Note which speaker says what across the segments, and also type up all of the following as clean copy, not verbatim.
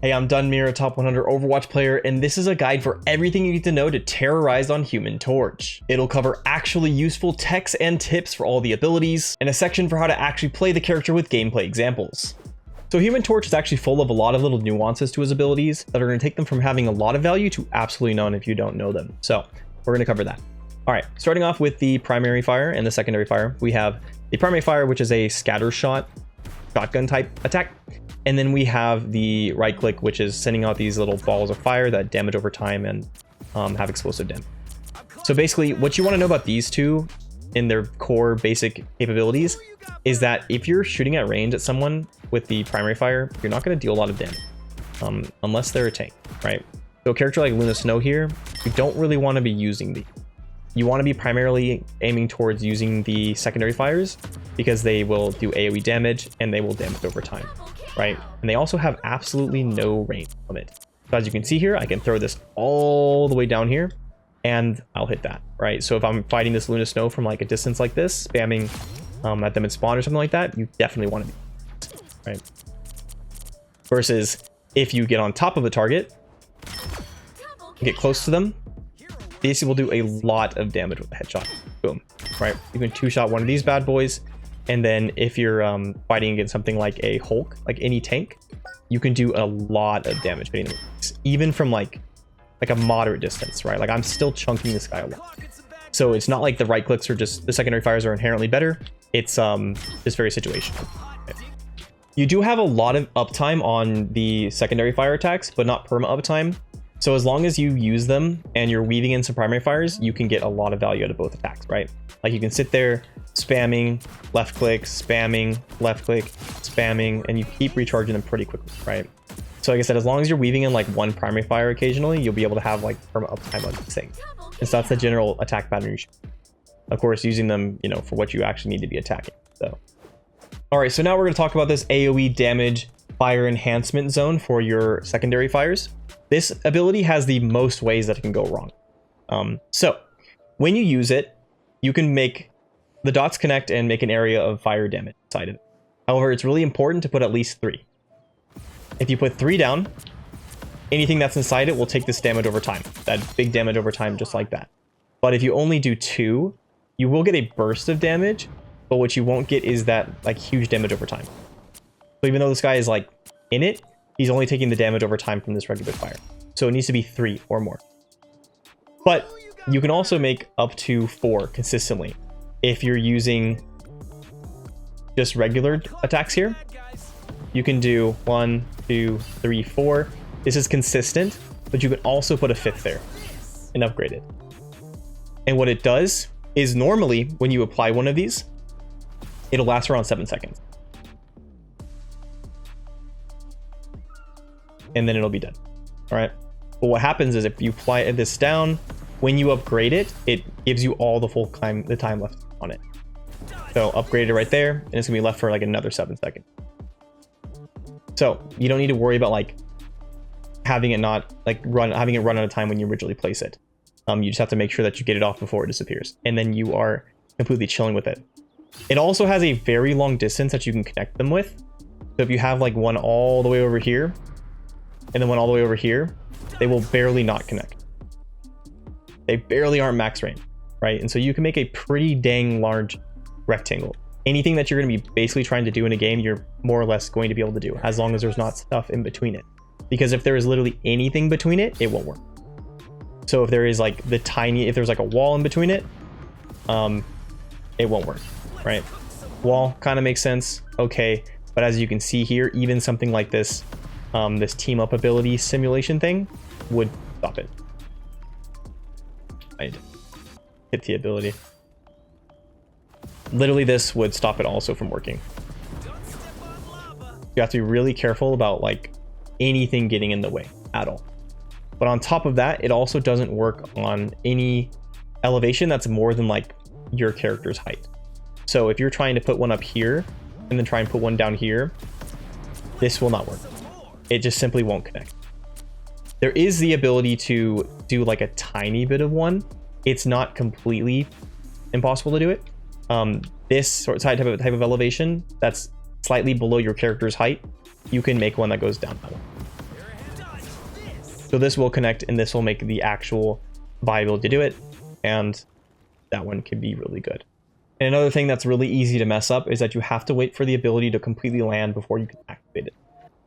Speaker 1: Hey, I'm Dunmere, a top 100 Overwatch player, and this is a guide for everything you need to know to terrorize on Human Torch. It'll cover actually useful techs and tips for all the abilities, and a section for how to actually play the character with gameplay examples. So Human Torch is actually full of a lot of little nuances to his abilities that are going to take them from having a lot of value to absolutely none if you don't know them. So we're going to cover that. All right, starting off with the primary fire and the secondary fire, we have the primary fire, which is a scatter shot, shotgun type attack. And then we have the right click, which is sending out these little balls of fire that damage over time and have explosive damage. So basically what you want to know about these two in their core basic capabilities is that if you're shooting at range at someone with the primary fire, you're not going to deal a lot of damage unless they're a tank, right? So a character like Luna Snow here, you don't really want to be using these. You want to be primarily aiming towards using the secondary fires because they will do AoE damage and they will damage over time, right? And they also have absolutely no range limit. So as you can see here, I can throw this all the way down here and I'll hit that, right? So if I'm fighting this Luna Snow from like a distance like this, spamming at them in spawn or something like that, you definitely want to be, right? Versus if you get on top of a target, get close to them, basically will do a lot of damage with a headshot. Boom, right? You can two-shot one of these bad boys, and then if you're fighting against something like a Hulk, like any tank, you can do a lot of damage hitting them, even from like a moderate distance, right? Like I'm still chunking this guy a lot. So it's not like the right clicks are just, the secondary fires are inherently better. It's just very situational. Okay. You do have a lot of uptime on the secondary fire attacks, but not perma uptime. So as long as you use them and you're weaving in some primary fires, you can get a lot of value out of both attacks, right? Like you can sit there spamming left click, spamming left click, spamming, and you keep recharging them pretty quickly, right? So like I said, as long as you're weaving in like one primary fire occasionally, you'll be able to have like perma uptime on these things. And so that's the general attack pattern you should. Of course, using them, you know, for what you actually need to be attacking. So, all right, so now we're going to talk about this AoE damage fire enhancement zone for your secondary fires. This ability has the most ways that it can go wrong. So when you use it, you can make the dots connect and make an area of fire damage inside of it. However, it's really important to put at least 3. If you put 3 down, anything that's inside it will take this damage over time. That big damage over time, just like that. But if you only do 2, you will get a burst of damage, but what you won't get is that like huge damage over time. So even though this guy is like in it, he's only taking the damage over time from this regular fire. So it needs to be 3 or more. But you can also make up to 4 consistently if you're using just regular attacks here. You can do 1, 2, 3, 4. This is consistent, but you can also put a 5th there and upgrade it. And what it does is normally when you apply one of these, it'll last around 7 seconds. And then it'll be done. All right. But what happens is if you apply this down, when you upgrade it, it gives you all the full time, the time left on it. So upgrade it right there, and it's gonna be left for like another 7 seconds. So you don't need to worry about like having it not like having it run out of time when you originally place it. You just have to make sure that you get it off before it disappears, and then you are completely chilling with it. It also has a very long distance that you can connect them with. So if you have like one all the way over here, and then one all the way over here, they will barely not connect. They barely aren't max range, right? And so you can make a pretty dang large rectangle. Anything that you're going to be basically trying to do in a game, you're more or less going to be able to do, as long as there's not stuff in between it. Because if there is literally anything between it, it won't work. So if there is like if there's like a wall in between it, it won't work, right? Wall kind of makes sense, okay. But as you can see here, even something like this, this team up ability simulation thing would stop it. I'd hit the ability. Literally this would stop it also from working. You have to be really careful about like anything getting in the way at all. But on top of that, it also doesn't work on any elevation that's more than like your character's height. So if you're trying to put one up here and then try and put one down here, this will not work. It just simply won't connect. There is the ability to do like a tiny bit of one. It's not completely impossible to do it. This type of elevation that's slightly below your character's height, you can make one that goes down that way. So this will connect and this will make the actual viability to do it. And that one can be really good. And another thing that's really easy to mess up is that you have to wait for the ability to completely land before you can activate it.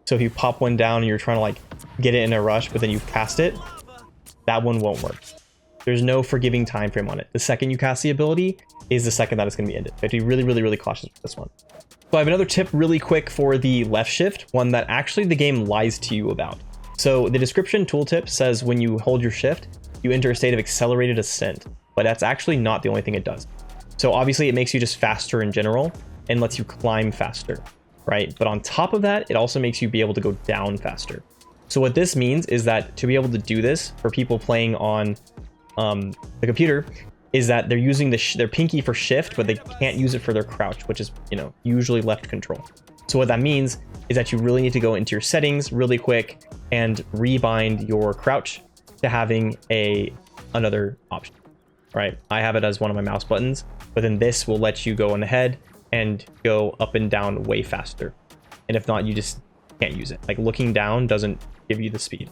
Speaker 1: So if you pop one down and you're trying to like get it in a rush, but then you cast it, that one won't work. There's no forgiving time frame on it. The second you cast the ability is the second that it's going to be ended. You have to be really, really, really cautious with this one. So I have another tip really quick for the left shift, one that actually the game lies to you about. So the description tooltip says when you hold your shift, you enter a state of accelerated ascent, but that's actually not the only thing it does. So obviously it makes you just faster in general and lets you climb faster, right? But on top of that, it also makes you be able to go down faster. So what this means is that to be able to do this for people playing on the computer is that they're using their pinky for shift, but they can't use it for their crouch, which is, you know, usually left control. So what that means is that you really need to go into your settings really quick and rebind your crouch to having another option, right? I have it as one of my mouse buttons, but then this will let you go on ahead and go up and down way faster. And if not, you just can't use it. Like looking down doesn't give you the speed.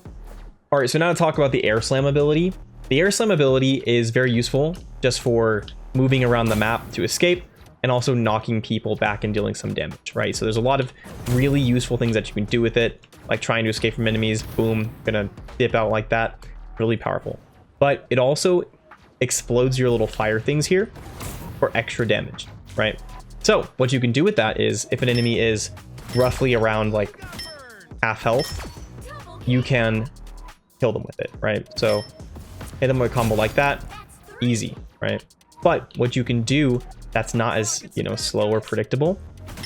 Speaker 1: All right, so now to talk about the air slam ability. The air slam ability is very useful just for moving around the map to escape and also knocking people back and dealing some damage, right? So there's a lot of really useful things that you can do with it, like trying to escape from enemies, boom, gonna dip out like that, really powerful. But it also explodes your little fire things here for extra damage, right? So what you can do with that is if an enemy is roughly around like half health, you can kill them with it, right? So hit them with a combo like that, easy, right? But what you can do that's not as, you know, slow or predictable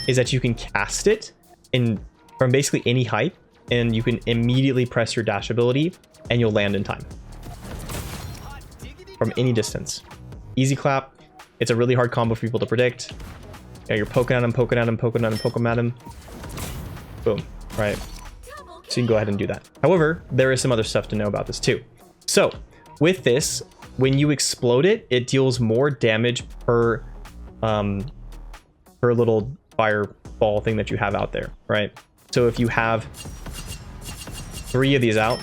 Speaker 1: is that you can cast it from basically any height, and you can immediately press your dash ability and you'll land in time from any distance. Easy clap. It's a really hard combo for people to predict. Yeah, you're poking at him, poking at him, poking at him, poking at him. Boom, right? So you can go ahead and do that. However, there is some other stuff to know about this too. So with this, when you explode it, it deals more damage per little fireball thing that you have out there, right? So if you have 3 of these out,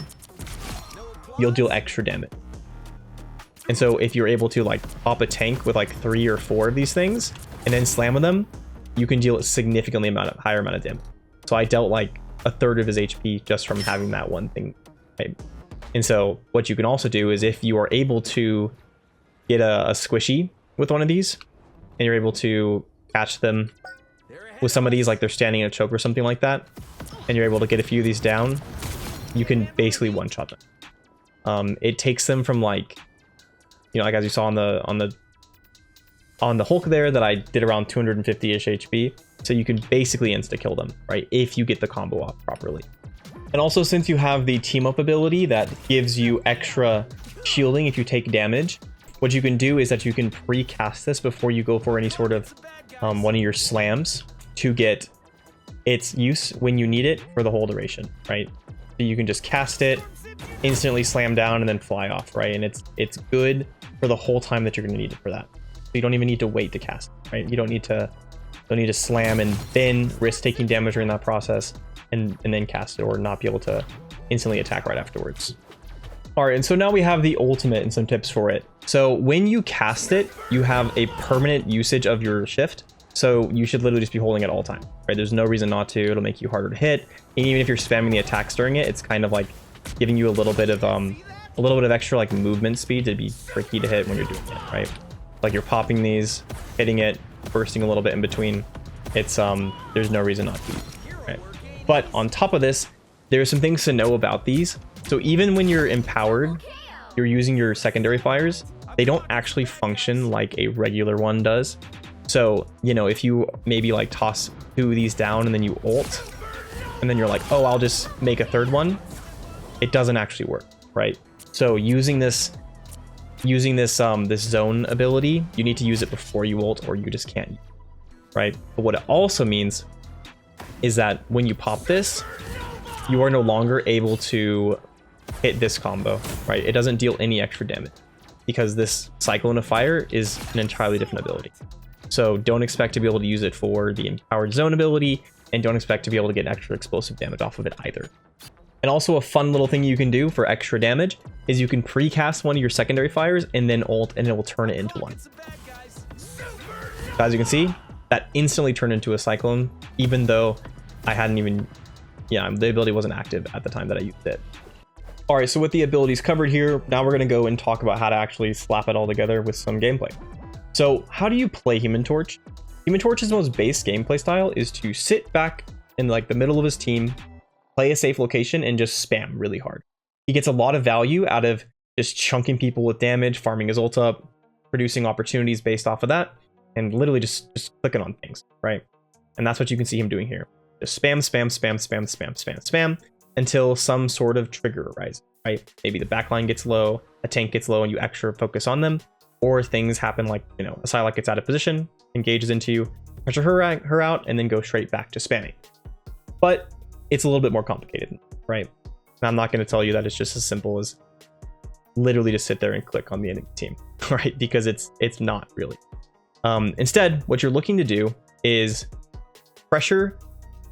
Speaker 1: you'll deal extra damage. And so if you're able to like pop a tank with like 3 or 4 of these things and then slam with them, you can deal a significantly higher amount of damage. So I dealt like a third of his HP just from having that one thing, right? And so what you can also do is if you are able to get a squishy with one of these and you're able to catch them with some of these, like they're standing in a choke or something like that, and you're able to get a few of these down, you can basically one-shot them. It takes them from like, you know, like as you saw on the Hulk there that I did around 250-ish HP. So you can basically insta-kill them, right? If you get the combo off properly. And also since you have the team up ability that gives you extra shielding if you take damage, what you can do is that you can pre-cast this before you go for any sort of one of your slams to get its use when you need it for the whole duration, right? So you can just cast it, instantly slam down, and then fly off, right? And it's good for the whole time that you're going to need it for that. So you don't even need to wait to cast, right? You don't need to slam and then risk taking damage during that process and then cast it, or not be able to instantly attack right afterwards. All right, and so now we have the ultimate and some tips for it. So when you cast it, you have a permanent usage of your shift. So you should literally just be holding it all the time, right? There's no reason not to. It'll make you harder to hit. And even if you're spamming the attacks during it, it's kind of like giving you a little bit of extra like movement speed to be tricky to hit when you're doing it, right? Like you're popping these, hitting it, bursting a little bit in between. It's there's no reason not to, right? But on top of this, there's some things to know about these. So even when you're empowered, you're using your secondary fires, they don't actually function like a regular one does. So, you know, if you maybe like toss 2 of these down and then you ult, and then you're like, oh, I'll just make a third one, it doesn't actually work, right? So using this zone ability, you need to use it before you ult, or you just can't, right? But what it also means is that when you pop this, you are no longer able to hit this combo, right? It doesn't deal any extra damage because this Cyclone of Fire is an entirely different ability. So don't expect to be able to use it for the empowered zone ability, and don't expect to be able to get extra explosive damage off of it either. And also a fun little thing you can do for extra damage is you can precast one of your secondary fires and then ult, and it will turn it into one. So as you can see, that instantly turned into a cyclone, even though I hadn't even, yeah, the ability wasn't active at the time that I used it. All right, so with the abilities covered here, now we're going to go and talk about how to actually slap it all together with some gameplay. So how do you play Human Torch? Human Torch's most base gameplay style is to sit back in like the middle of his team, play a safe location, and just spam really hard. He gets a lot of value out of just chunking people with damage, farming his ult up, producing opportunities based off of that, and literally just clicking on things, right? And that's what you can see him doing here. Just spam, spam, spam, spam, spam, spam, spam, until some sort of trigger arises, right? Maybe the backline gets low, a tank gets low, and you extra focus on them, or things happen like, you know, a Psylocke gets out of position, engages into you, pressure her out, and then go straight back to spamming. But it's a little bit more complicated, right? And I'm not going to tell you that it's just as simple as literally just sit there and click on the enemy team, right? Because it's not really. Instead, what you're looking to do is pressure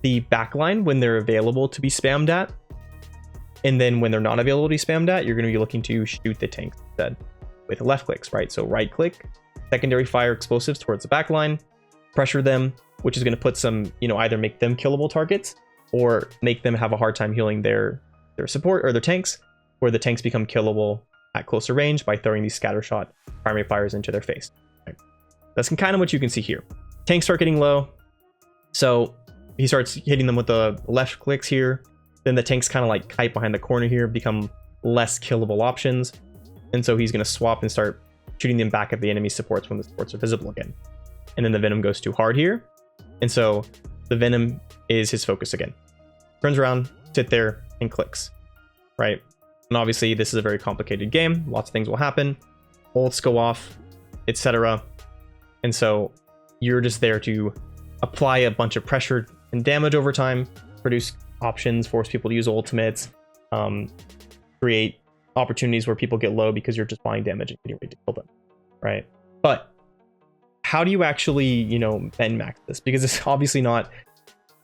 Speaker 1: the backline when they're available to be spammed at, and then when they're not available to be spammed at, you're going to be looking to shoot the tanks instead with left clicks, right? So right click, secondary fire explosives towards the backline, pressure them, which is going to put some, you know, either make them killable targets or make them have a hard time healing their support or their tanks, where the tanks become killable at closer range by throwing these scattershot primary fires into their face. Right? That's kind of what you can see here. Tanks start getting low, so he starts hitting them with the left clicks here. Then the tanks kind of like kite behind the corner here, become less killable options, and so he's going to swap and start shooting them back at the enemy supports when the supports are visible again. And then the Venom goes too hard here, and so the Venom is his focus again. Turns around, sit there, and clicks, right? And obviously this is a very complicated game. Lots of things will happen. Ults go off, etc. And so you're just there to apply a bunch of pressure and damage over time, produce options, force people to use ultimates, create opportunities where people get low because you're just buying damage and getting ready to kill them, right? But how do you actually, you know, min max this? Because it's obviously not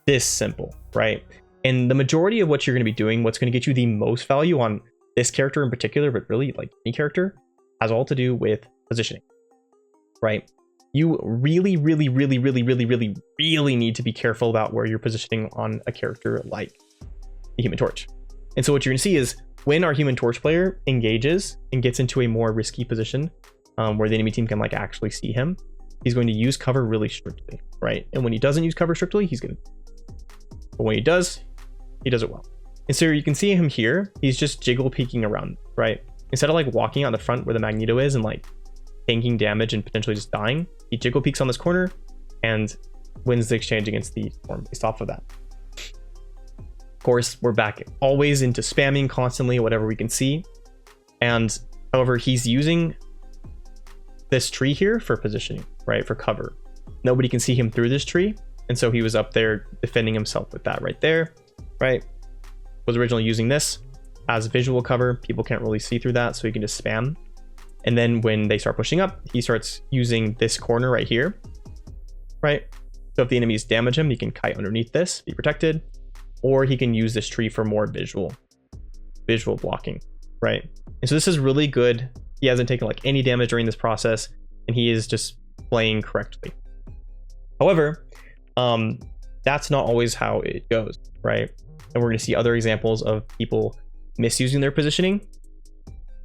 Speaker 1: this simple, right? And the majority of what you're going to be doing, what's going to get you the most value on this character in particular, but really like any character, has all to do with positioning, right? You really need to be careful about where you're positioning on a character like the Human Torch. And so what you're going to see is when our Human Torch player engages and gets into a more risky position, where the enemy team can like actually see him, he's going to use cover really strictly, right? And when he doesn't use cover strictly, he's going to, but when he does it well. And so you can see him here, he's just jiggle peeking around, right? Instead of like walking on the front where the Magneto is and like tanking damage and potentially just dying, he jiggle peeks on this corner and wins the exchange against the Storm based off of that. Of course, we're back always into spamming constantly, whatever we can see. And however, he's using this tree here for positioning, right? For cover. Nobody can see him through this tree. And so he was up there defending himself with that right there, right? Was originally using this as visual cover. People can't really see through that, so he can just spam. And then when they start pushing up, he starts using this corner right here, right? So if the enemies damage him, he can kite underneath this, be protected, or he can use this tree for more visual blocking, right? And so this is really good. He hasn't taken like any damage during this process, and he is just playing correctly. However, that's not always how it goes, right? And we're going to see other examples of people misusing their positioning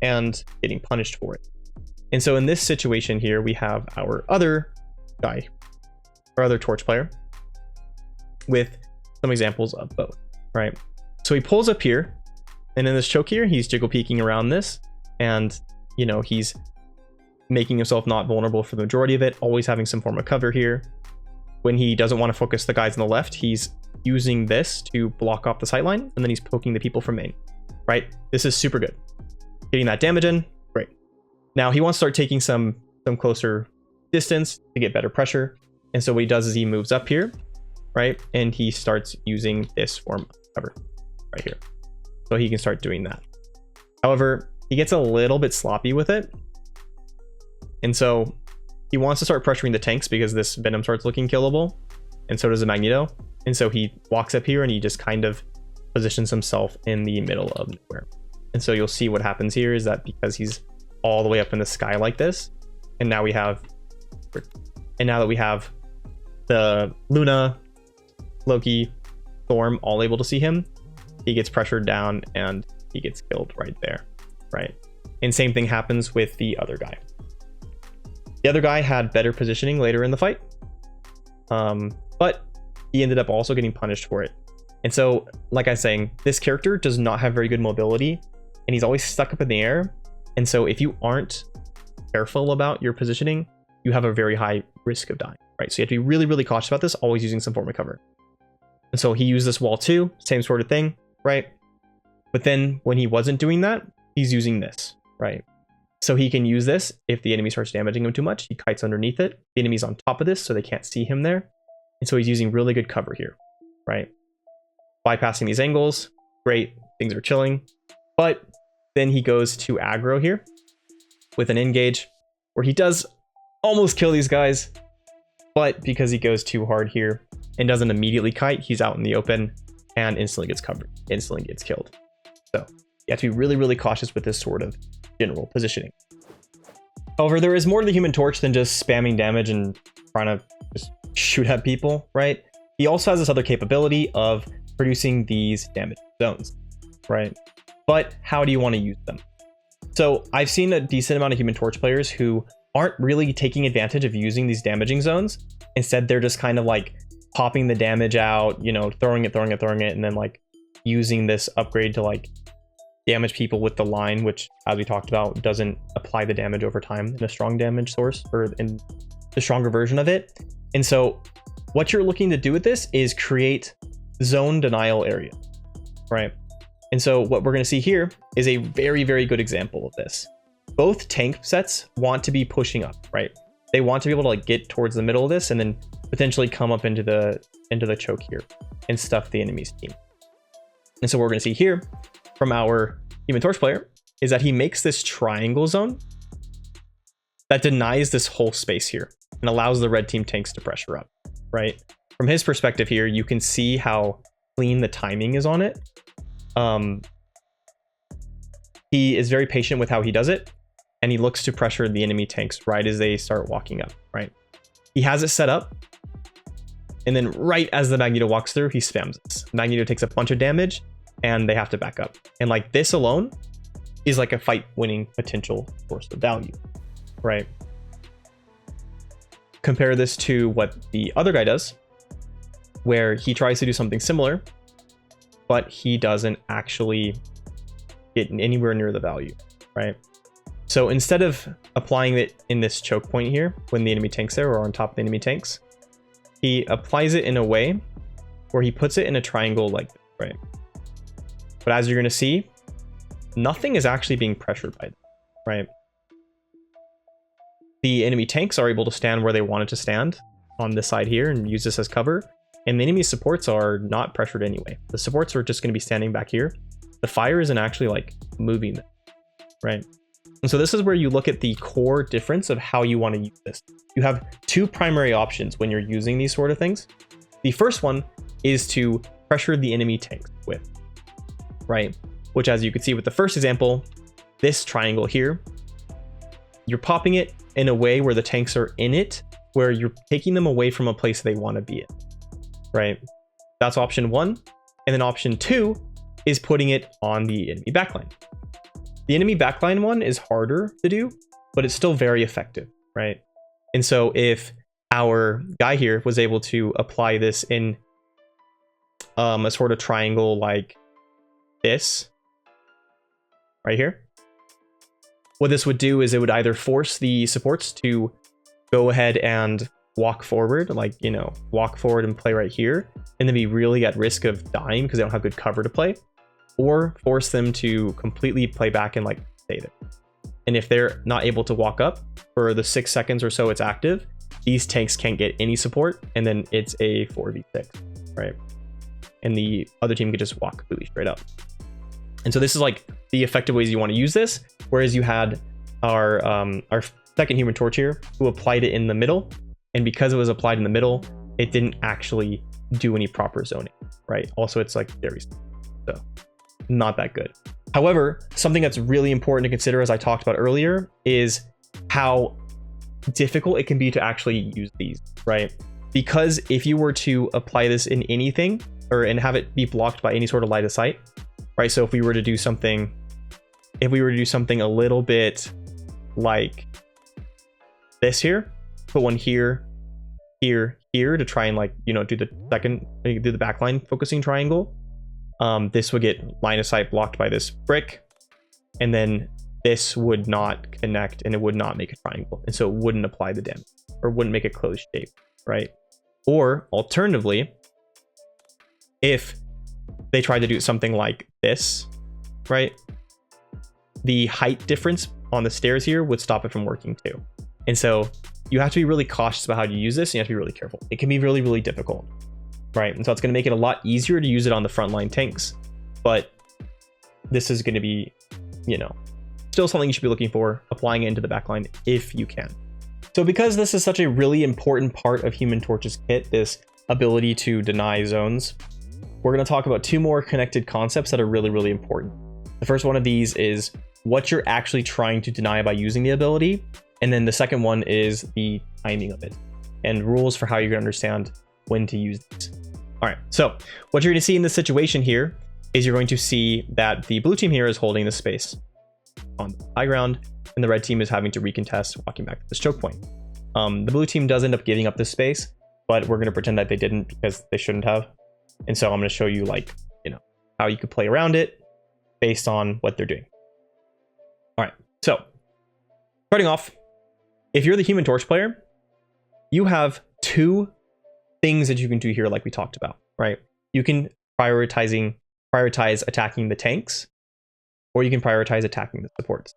Speaker 1: and getting punished for it. And so in this situation here, we have our other guy, our other Torch player, with some examples of both, right? So he pulls up here, and in this choke here, he's jiggle peeking around this, and you know, he's making himself not vulnerable for the majority of it, always having some form of cover here. When he doesn't want to focus the guys on the left, he's using this to block off the sightline, and then he's poking the people from main, right? This is super good. Getting that damage in, great. Now he wants to start taking some closer distance to get better pressure. And so what he does is he moves up here, right? And he starts using this form of cover right here. So he can start doing that. However, he gets a little bit sloppy with it. And so he wants to start pressuring the tanks because this Venom starts looking killable. And so does the Magneto. And so he walks up here and he just kind of positions himself in the middle of nowhere. And so you'll see what happens here is that because he's all the way up in the sky like this, and now that we have the Luna, Loki, Storm all able to see him, he gets pressured down and he gets killed right there, right? And same thing happens with the other guy. The other guy had better positioning later in the fight, but he ended up also getting punished for it. And so, like I was saying, this character does not have very good mobility, and he's always stuck up in the air. And so if you aren't careful about your positioning, you have a very high risk of dying, right? So you have to be really, really cautious about this, always using some form of cover. And so he used this wall too, same sort of thing, right? But then when he wasn't doing that, he's using this, right? So he can use this if the enemy starts damaging him too much. He kites underneath it. The enemy's on top of this, so they can't see him there. And so he's using really good cover here, right? Bypassing these angles, great, things are chilling. But then he goes to aggro here with an engage where he does almost kill these guys, but because he goes too hard here and doesn't immediately kite, he's out in the open and instantly gets covered, instantly gets killed. So you have to be really, really cautious with this sort of general positioning. However, there is more to the Human Torch than just spamming damage and trying to just shoot at people, right? He also has this other capability of producing these damage zones, right? But how do you want to use them? So I've seen a decent amount of Human Torch players who aren't really taking advantage of using these damaging zones. Instead, they're just kind of like popping the damage out, you know, throwing it, and then like using this upgrade to like damage people with the line, which, as we talked about, doesn't apply the damage over time in a strong damage source or in the stronger version of it. And so what you're looking to do with this is create zone denial area, right? And so what we're going to see here is a very, very good example of this. Both tank sets want to be pushing up, right? They want to be able to like get towards the middle of this and then potentially come up into the choke here and stuff the enemy's team. And so what we're going to see here from our Human Torch player is that he makes this triangle zone that denies this whole space here and allows the red team tanks to pressure up, right? From his perspective here, you can see how clean the timing is on it. He is very patient with how he does it, and he looks to pressure the enemy tanks right as they start walking up, right? He has it set up, and then right as the Magneto walks through, he spams this. Magneto takes a bunch of damage, and they have to back up. And like this alone is like a fight-winning potential source of value, right? Compare this to what the other guy does, where he tries to do something similar, but he doesn't actually get anywhere near the value, right? So instead of applying it in this choke point here, when the enemy tanks there or on top of the enemy tanks, he applies it in a way where he puts it in a triangle like this, right? But as you're going to see, nothing is actually being pressured by them, right? The enemy tanks are able to stand where they wanted to stand on this side here and use this as cover. And the enemy supports are not pressured anyway. The supports are just going to be standing back here. The fire isn't actually like moving them, right? And so this is where you look at the core difference of how you want to use this. You have two primary options when you're using these sort of things. The first one is to pressure the enemy tanks with, right? Which, as you can see with the first example, this triangle here, you're popping it in a way where the tanks are in it, where you're taking them away from a place they want to be in, right? That's option one. And then option two is putting it on the enemy backline. The enemy backline one is harder to do, but it's still very effective, right? And so if our guy here was able to apply this in a sort of triangle like this right here, what this would do is it would either force the supports to go ahead and walk forward, like, you know, walk forward and play right here, and then be really at risk of dying because they don't have good cover to play, or force them to completely play back and like stay there. And if they're not able to walk up for the 6 seconds or so it's active, these tanks can't get any support, and then it's a 4v6, right? And the other team could just walk completely straight up. And so this is like the effective ways you want to use this. Whereas you had our second Human Torch here who applied it in the middle, and because it was applied in the middle, it didn't actually do any proper zoning, right? Also, it's like very, So not that good. However, something that's really important to consider, as I talked about earlier, is how difficult it can be to actually use these, right? Because if you were to apply this in anything and have it be blocked by any sort of line of sight, right? So if we were to do something a little bit like this here, put one here, here, here to try and do the backline focusing triangle. This would get line of sight blocked by this brick, and then this would not connect and it would not make a triangle, and so it wouldn't apply the damage or wouldn't make a closed shape, right? Or alternatively, if they tried to do something like this, right, the height difference on the stairs here would stop it from working too. And so you have to be really cautious about how you use this, and you have to be really careful. It can be really, really difficult, right? And so it's going to make it a lot easier to use it on the frontline tanks, but this is going to be, still something you should be looking for, applying it into the backline if you can. So because this is such a really important part of Human Torch's kit, this ability to deny zones, we're going to talk about two more connected concepts that are really, really important. The first one of these is what you're actually trying to deny by using the ability. And then the second one is the timing of it and rules for how you're going to understand when to use these. All right, so what you're going to see in this situation here is you're going to see that the blue team here is holding the space on the high ground, and the red team is having to recontest walking back to this choke point. The blue team does end up giving up this space, but we're going to pretend that they didn't because they shouldn't have. And so I'm going to show you how you could play around it based on what they're doing. All right, so starting off, if you're the Human Torch player, you have two things that you can do here like we talked about, right? You can prioritize attacking the tanks, or you can prioritize attacking the supports,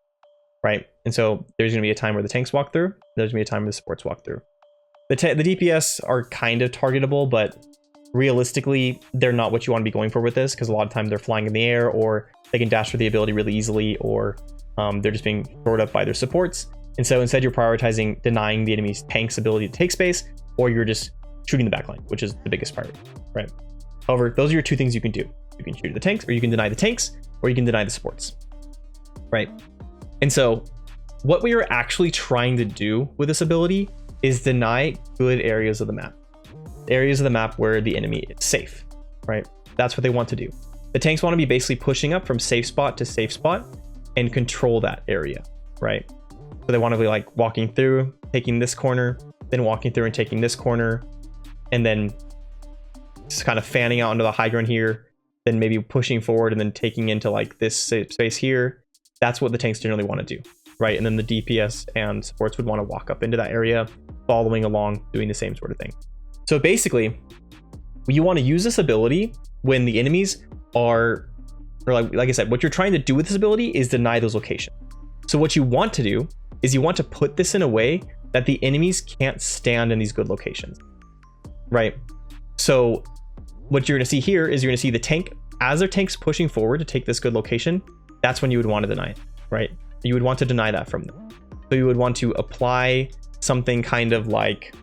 Speaker 1: right? And so there's going to be a time where the tanks walk through, there's going to be a time where the supports walk through. The DPS are kind of targetable, but realistically, they're not what you want to be going for with this, because a lot of times they're flying in the air, or they can dash for the ability really easily, or they're just being shored up by their supports. And so instead you're prioritizing denying the enemy's tank's ability to take space, or you're just shooting the backline, which is the biggest priority, right? However, those are your two things you can do. You can shoot the tanks, or you can deny the tanks, or you can deny the supports, right? And so what we are actually trying to do with this ability is deny good areas of the map. Areas of the map where the enemy is safe, right? That's what they want to do. The tanks want to be basically pushing up from safe spot to safe spot and control that area, right? So they want to be like walking through, taking this corner, then walking through and taking this corner, and then just kind of fanning out into the high ground here, then maybe pushing forward and then taking into like this space here. That's what the tanks generally want to do, right? And then the DPS and supports would want to walk up into that area, following along, doing the same sort of thing. So basically, you want to use this ability when the enemies are, or like I said, what you're trying to do with this ability is deny those locations. So what you want to do is you want to put this in a way that the enemies can't stand in these good locations, right? So what you're going to see here is you're going to see the tank, as their tank's pushing forward to take this good location, that's when you would want to deny it, right? You would want to deny that from them. So you would want to apply something kind of like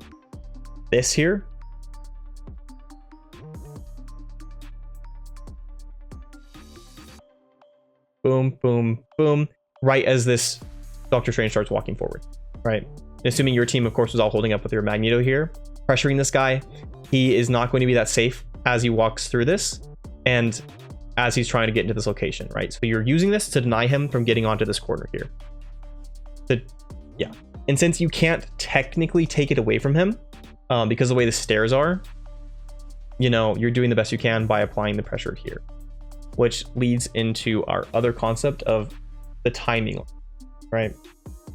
Speaker 1: this here. Boom, boom, boom, right as this Doctor Strange starts walking forward, right? And assuming your team, of course, was all holding up with your Magneto here, pressuring this guy, he is not going to be that safe as he walks through this and as he's trying to get into this location, right? So you're using this to deny him from getting onto this corner here. Yeah. And since you can't technically take it away from him, because of the way the stairs are, you're doing the best you can by applying the pressure here, which leads into our other concept of the timing, right?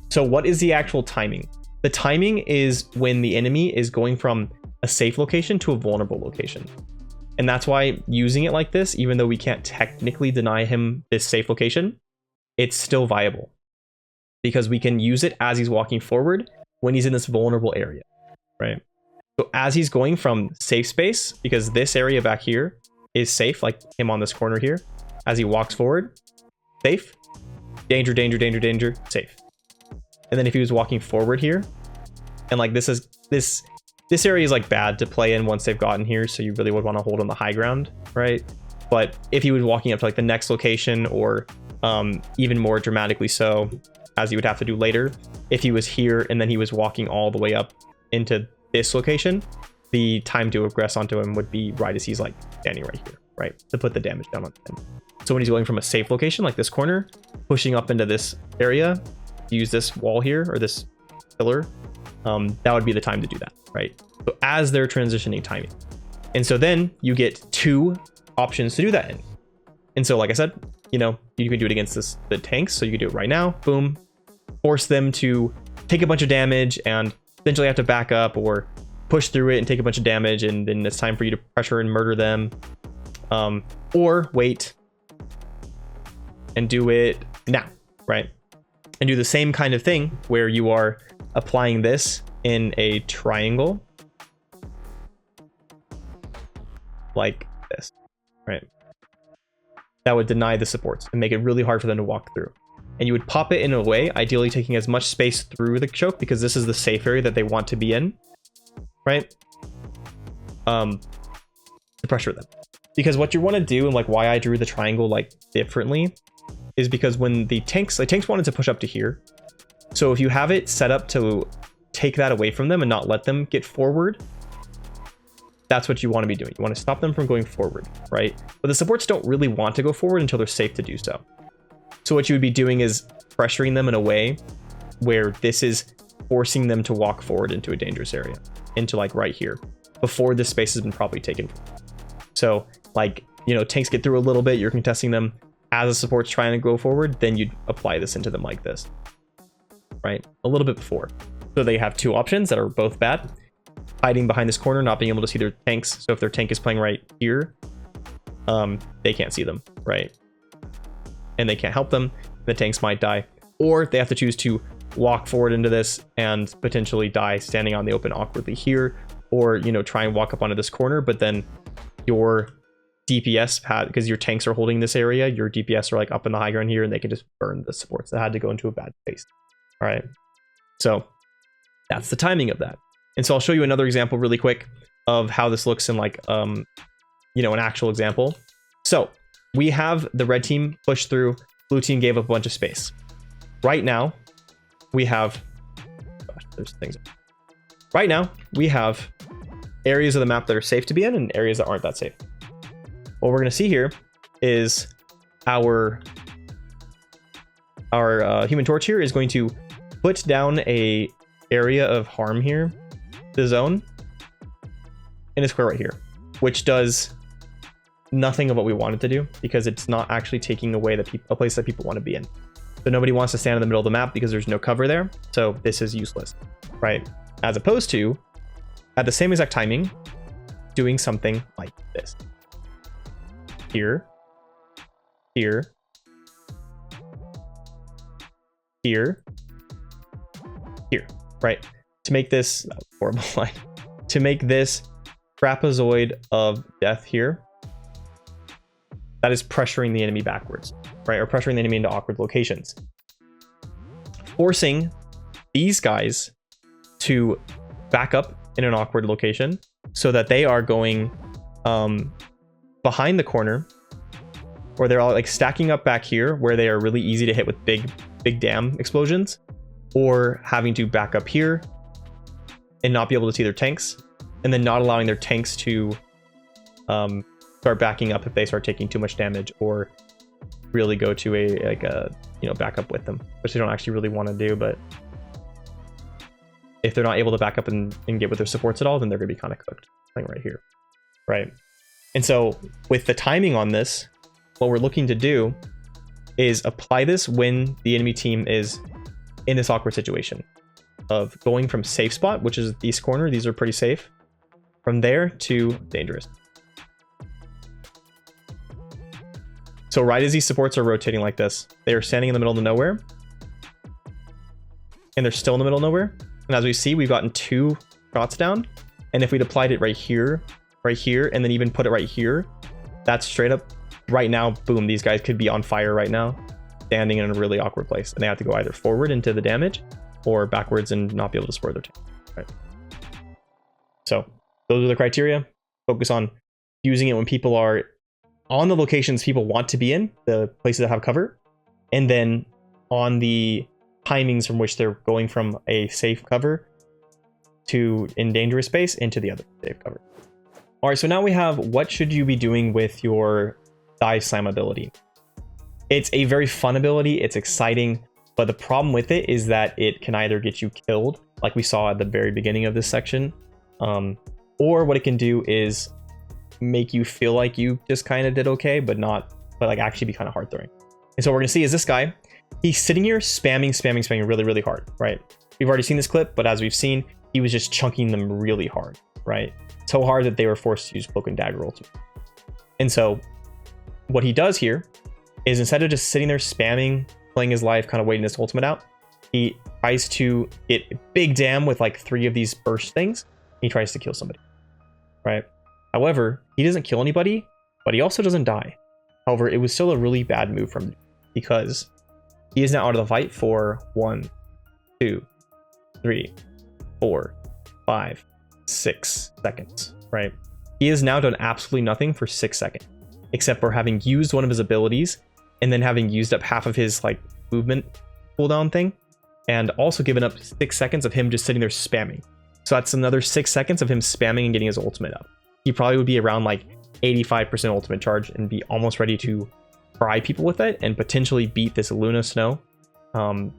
Speaker 1: So what is the actual timing? The timing is when the enemy is going from a safe location to a vulnerable location. And that's why using it like this, even though we can't technically deny him this safe location, it's still viable because we can use it as he's walking forward when he's in this vulnerable area, right? So as he's going from safe space, because this area back here is safe, like him on this corner here, as he walks forward, safe, danger, danger, danger, danger, safe. And then if he was walking forward here, and like this area is like bad to play in once they've gotten here, so you really would want to hold on the high ground, right? But if he was walking up to like the next location, or even more dramatically so, as you would have to do later, if he was here and then he was walking all the way up into this location, the time to aggress onto him would be right as he's like standing right here, right? To put the damage down on him. So when he's going from a safe location like this corner, pushing up into this area, use this wall here or this pillar, that would be the time to do that, right? So as they're transitioning timing. And so then you get 2 options to do that in. And so like I said, you know, you can do it against the tanks. So you can do it right now, boom, force them to take a bunch of damage and eventually have to back up or push through it and take a bunch of damage, and then it's time for you to pressure and murder them, or wait and do it now, right? And do the same kind of thing where you are applying this in a triangle like this, right? That would deny the supports and make it really hard for them to walk through. And you would pop it in a way, ideally taking as much space through the choke, because this is the safe area that they want to be in, right? To pressure them. Because what you want to do, and like why I drew the triangle like differently, is because when the tanks wanted to push up to here. So if you have it set up to take that away from them and not let them get forward, that's what you want to be doing. You want to stop them from going forward, right? But the supports don't really want to go forward until they're safe to do so. So what you would be doing is pressuring them in a way where this is forcing them to walk forward into a dangerous area, into like right here, before this space has been properly taken. So like, you know, tanks get through a little bit, you're contesting them as the support's trying to go forward, then you'd apply this into them like this, right? A little bit before. So they have 2 options that are both bad. Hiding behind this corner, not being able to see their tanks. So if their tank is playing right here, they can't see them, right? And they can't help them. The tanks might die. Or they have to choose to walk forward into this and potentially die standing on the open awkwardly here, or, you know, try and walk up onto this corner, but then your DPS pad, because your tanks are holding this area, your DPS are like up in the high ground here, and they can just burn the supports that had to go into a bad space. All right, so that's the timing of that. And so I'll show you another example really quick of how this looks in like you know, an actual example. So we have the red team push through, blue team gave up a bunch of space. Right now we have, gosh, there's things. Right now we have areas of the map that are safe to be in and areas that aren't that safe. What we're going to see here is our Human Torch here is going to put down a area of harm here, the zone, in a square right here, which does nothing of what we want it to do, because it's not actually taking away a place that people want to be in. So nobody wants to stand in the middle of the map because there's no cover there. So this is useless, right? As opposed to, at the same exact timing, doing something like this. Here, here, here, here, right? To make this horrible line, to make this trapezoid of death here, that is pressuring the enemy backwards, right? Or pressuring the enemy into awkward locations, forcing these guys to back up in an awkward location so that they are going behind the corner, or they're all like stacking up back here where they are really easy to hit with big dam explosions, or having to back up here and not be able to see their tanks, and then not allowing their tanks to start backing up if they start taking too much damage, or really go to a you know, back up with them, which they don't actually really want to do. But if they're not able to back up and get with their supports at all, then they're going to be kind of cooked, like right here, right? And so with the timing on this, what we're looking to do is apply this when the enemy team is in this awkward situation of going from safe spot, which is this corner, these are pretty safe, from there to dangerous. So right as these supports are rotating like this, they are standing in the middle of nowhere, and they're still in the middle of nowhere. And as we see, we've gotten 2 shots down, and if we'd applied it right here, and then even put it right here, that's straight up right now, boom, these guys could be on fire right now, standing in a really awkward place, and they have to go either forward into the damage or backwards and not be able to support their tank, right? So those are the criteria. Focus on using it when people are on the locations people want to be in, the places that have cover, and then on the timings from which they're going from a safe cover to in dangerous space into the other safe cover. All right, so now we have what should you be doing with your dive slam ability. It's a very fun ability, it's exciting, but the problem with it is that it can either get you killed, like we saw at the very beginning of this section, or what it can do is make you feel like you just kind of did okay, but like actually be kind of hard throwing. And so what we're gonna see is this guy, he's sitting here spamming really, really hard, right? We've already seen this clip, but as we've seen, he was just chunking them really hard, right? So hard that they were forced to use cloak and dagger ultimate. And so what he does here is instead of just sitting there spamming, playing his life, kind of waiting this ultimate out, he tries to get a big dam with like 3 of these burst things. He tries to kill somebody, right? However, he doesn't kill anybody, but he also doesn't die. However, it was still a really bad move from him because he is now out of the fight for 1, 2, 3, 4, 5, 6 seconds, right? He has now done absolutely nothing for 6 seconds, except for having used one of his abilities and then having used up half of his like movement cooldown thing, and also given up 6 seconds of him just sitting there spamming. So that's another 6 seconds of him spamming and getting his ultimate up. He probably would be around like 85% ultimate charge and be almost ready to fry people with it and potentially beat this Luna Snow from,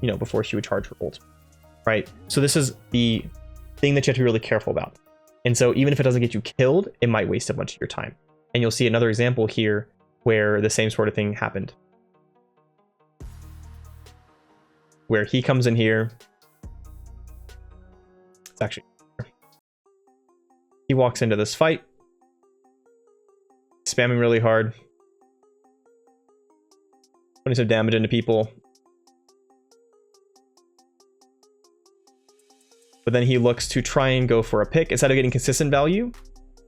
Speaker 1: you know, before she would charge her ult, right? So this is the thing that you have to be really careful about. And so even if it doesn't get you killed, it might waste a bunch of your time. And you'll see another example here where the same sort of thing happened, where he comes in here. It's actually, he walks into this fight, spamming really hard, putting some damage into people. But then he looks to try and go for a pick. Instead of getting consistent value,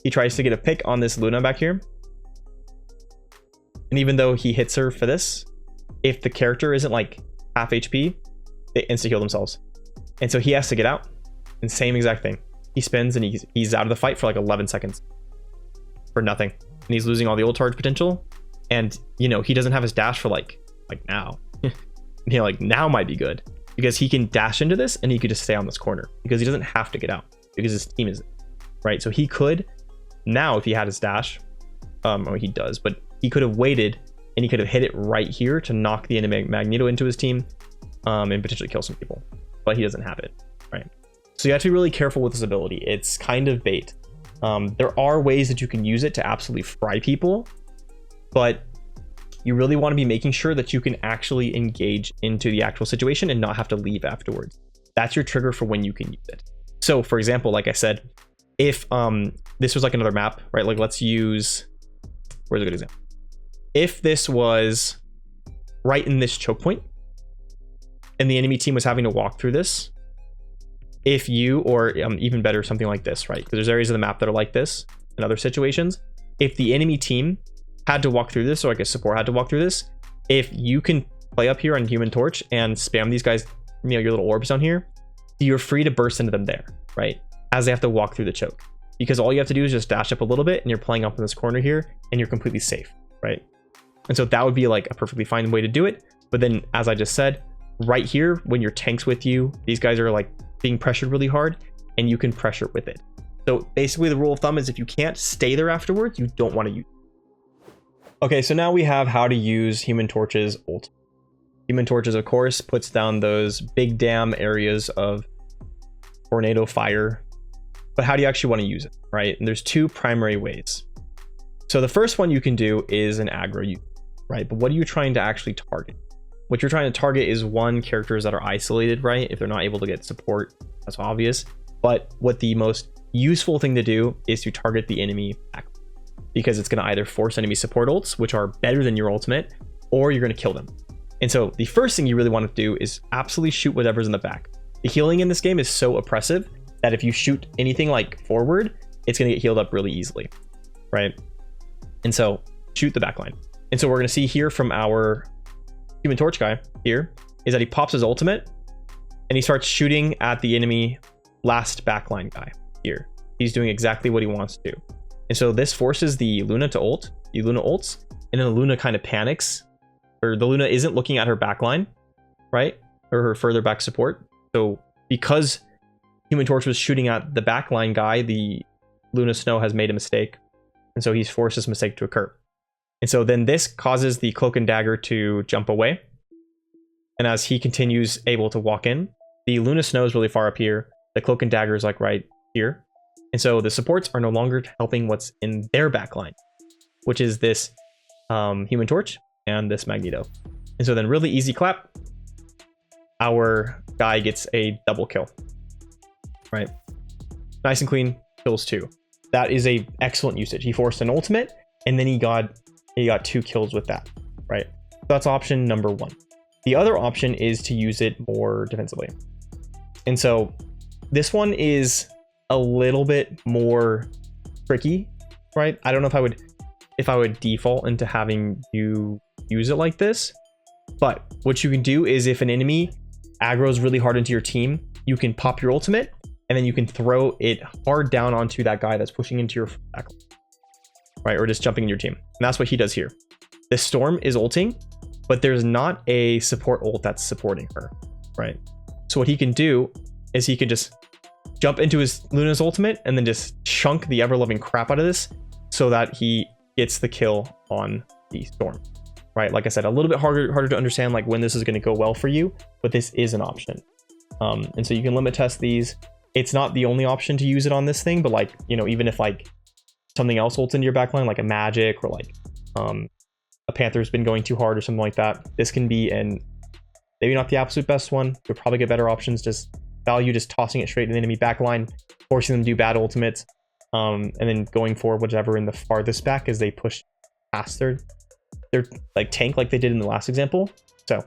Speaker 1: he tries to get a pick on this Luna back here. And even though he hits her for this, if the character isn't like half HP, they insta-heal themselves. And so he has to get out. And same exact thing. He spins and he's out of the fight for like 11 seconds. For nothing. And he's losing all the ult charge potential. And, you know, he doesn't have his dash for like now. You know, like now might be good. Because he can dash into this and he could just stay on this corner. Because he doesn't have to get out. Because his team is, right? So he could, now if he had his dash, or he does, but he could have waited and he could have hit it right here to knock the enemy Magneto into his team and potentially kill some people. But he doesn't have it, right? So you have to be really careful with this ability. It's kind of bait. There are ways that you can use it to absolutely fry people, but you really want to be making sure that you can actually engage into the actual situation and not have to leave afterwards. That's your trigger for when you can use it. So for example, like I said, if this was like another map, right? Like let's use, where's a good example? If this was right in this choke point and the enemy team was having to walk through this, if you, or even better, something like this, right? Because there's areas of the map that are like this in other situations. If the enemy team had to walk through this, or like a support had to walk through this, if you can play up here on Human Torch and spam these guys, you know, your little orbs down here, you're free to burst into them there, right? As they have to walk through the choke. Because all you have to do is just dash up a little bit and you're playing up in this corner here and you're completely safe, right? And so that would be like a perfectly fine way to do it. But then, as I just said, right here, when your tank's with you, these guys are like being pressured really hard and you can pressure with it. So basically the rule of thumb is if you can't stay there afterwards, you don't want to use it. Okay, so now we have how to use Human Torch's ult. Human Torches, of course, puts down those big dam areas of tornado fire. But how do you actually want to use it, right? And there's 2 primary ways. So the first one you can do is an aggro use, right? But what are you trying to actually target? What you're trying to target is characters that are isolated, right? If they're not able to get support, that's obvious. But what the most useful thing to do is to target the enemy back, because it's going to either force enemy support ults, which are better than your ultimate, or you're going to kill them. And so the first thing you really want to do is absolutely shoot whatever's in the back. The healing in this game is so oppressive that if you shoot anything like forward, it's going to get healed up really easily, right? And so shoot the backline. And so we're going to see here from our Human Torch guy here is that he pops his ultimate and he starts shooting at the enemy last backline guy here. He's doing exactly what he wants to do. And so this forces the Luna to ult. The Luna ults, and then the Luna kind of panics, or the Luna isn't looking at her backline, right? Or her further back support. So because Human Torch was shooting at the backline guy, the Luna Snow has made a mistake. And so he's forced this mistake to occur. And so then this causes the Cloak and Dagger to jump away. And as he continues able to walk in, the Luna Snow is really far up here. The Cloak and Dagger is like right here. And so the supports are no longer helping what's in their backline, which is this Human Torch and this Magneto. And so then really easy clap. Our guy gets a double kill, right? Nice and clean, kills 2. That is a excellent usage. He forced an ultimate, and then he got 2 kills with that, right? So that's option number 1. The other option is to use it more defensively. And so this one is a little bit more tricky, right? I don't know if I would default into having you use it like this, but what you can do is if an enemy aggroes really hard into your team, you can pop your ultimate and then you can throw it hard down onto that guy that's pushing into your back, right? Or just jumping in your team. And that's what he does here. This Storm is ulting, but there's not a support ult that's supporting her, right? So what he can do is he can just jump into his Luna's ultimate and then just chunk the ever-loving crap out of this so that he gets the kill on the Storm, right? Like I said, a little bit harder to understand like when this is going to go well for you, but this is an option. And so you can limit test these. It's not the only option to use it on this thing, but like, you know, even if like something else ults into your backline, like a Magic or like a Panther's been going too hard or something like that, this can be maybe not the absolute best one. You'll probably get better options. Just tossing it straight in the enemy backline, forcing them to do bad ultimates, and then going for whatever in the farthest back as they push past their like tank like they did in the last example. So